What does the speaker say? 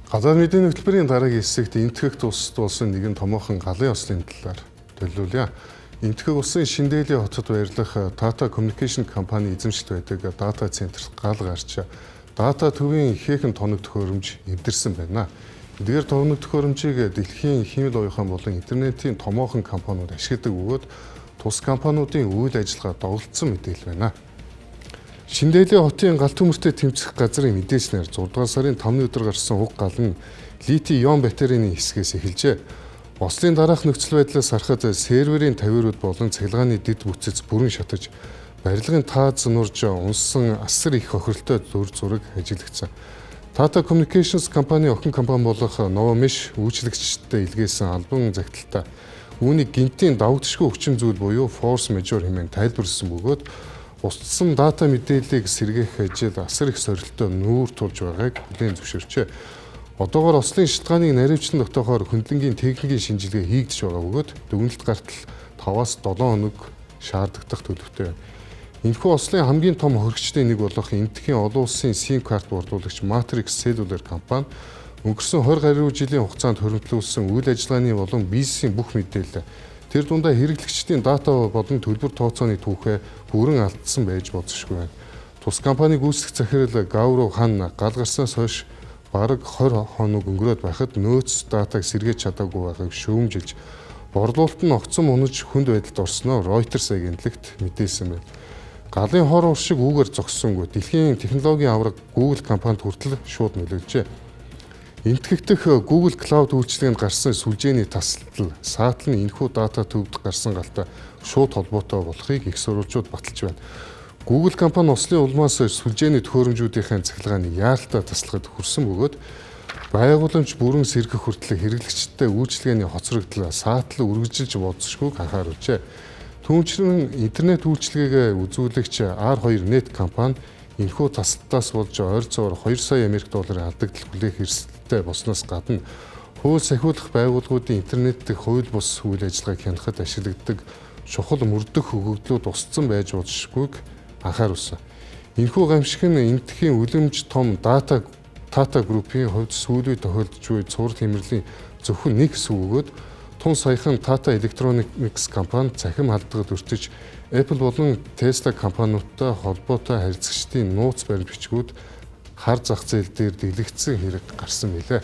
Газар мэдээний хөтөлбөрийн дараагийн хэсэгт энтгэгт улсад болсон нэгэн томоохон галын ослын талаар төлөвлөе. Энтгэг улсын Шиндээлийн хотод байрлах Tata Communication компани эзэмшилт байдаг дата центрт гал гарч дата төвийн ихээхэн тоног төхөөрөмж эвдэрсэн байна. Эдгээр тоног төхөөрөмжийг дэлхийн хэмэл уяхан болон интернетийн томоохон компаниуд ашигладаг бөгөөд тус компаниудын үйл ажиллагаа доголдсон мэдээлэл байна. Шиндээлийн хотын гал төмөртэй тэмцэх газрын мэдээснээр 6 дугаар сарын 5-ны өдөр гарсан уг гал нь литий-ион батарейны хэсгээс эхэлжээ. Ослын дараах нөхцөл байдлаас харахад серверийн тавиурууд болон цахилгааны дэд бүтцэц бүрэн шатаж, барилгын тааз нурж унсан асар их хохиролтой дүр зураг ажиглагдсан. Tata Communications компани охин компани болох Novomech үйлчлэгчдтэй илгээсэн албан загталтаа үүнийг гинтийн давагдшгүй хүчин зүйл буюу force majeure хэмээн тайлбарласан бөгөөд устсан дата мэдээллийг сэргээх ажил асар их сорилттой нүүр тулж байгааг хүлээн зөвшөөрчээ. Одоогоор ослын шалтгааныг наривчлан тогтоохоор хөндлөнгийн техникийн шинжилгээ хийгдэж байгаа бөгөөд дүгнэлт гартал 5-7 хоног шаардагдах төлөвтэй. Энэхүү ослын хамгийн том хоригчдын нэг болох энтхийн олон улсын SIM карт борлуулагч Matrix Cellular компани өнгөрсөн 20 гаруй жилийн хугацаанд хоригдлуулсан үйл ажиллагааны болон бизнесийн бүх мэдээлэл тэр дундаа хэрэглэгчдийн дата болон төлбөр тооцооны түүхээ бүрэн алдсан байж болзошгүй байна. Тус компаниг гүйцэтгэх захирал Gaurav Khanna гал гарснаас хойш бараг 20 хоног өнгөрөөд байхад нөөц датаг сэргээж чадаагүй байгааг шүүмжилж, борлуулалт нь огцом унаж хүнд байдалд орсноо Reuters агентлагт мэдээлсэн байна. Галын хор уршиг үүгээр зогссонгүй дэлхийн технологийн авраг Google компанид хүртэл шууд нөлөөлжээ. Энтгэгдэх Google Cloud үйлчилгээнд гарсан сүлжээний тасалдал, саатал нь энэхүү дата төвд гарсан галтай шууд холбоотой болохыг их сурвалжууд баталж байна. Google компани ослын улмаас сүлжээний төхөөрөмжүүдийн цахилгааны яаралтай таслахад хүрсэн бөгөөд байгууламж бүрэн сэргэх хүртэл хэрэглэгчдтэй үйлчилгээний хоцрогдол, саатал үргэлжилж болзошгүйг анхааруулжээ. Түүнчлэн интернет үйлчилгээгээ үзүүлэгч R2Net компани энэхүү тасалтаас болж ойролцоогоор 2 сая Америк долларын алдагдал хүлээх эрсдэлтэй босноос гадна хууль сахиулах байгууллагуудын интернет дэх хууль бус үйл ажиллагааг хянахад ашиглагддаг чухал мөрдөх өгөгдлүүд устсан байж болзошгүйг анхааруулсан. Энэхүү гамшиг нь энтхийн үлэмж том Tata Group-ийн хувьд сүүлийн тохиолдож буй цувар тэмрэлийн зөвхөн нэг хэсэг өгөөд тун саяхан Tata Electronics компани цахим халдлагад өртөж Apple болон Tesla компаниудтай холбоотой харьцагчдын нууц баримт бичгүүд хар зах зээл дээр дэлгэцсэн хэрэг гарсан билээ.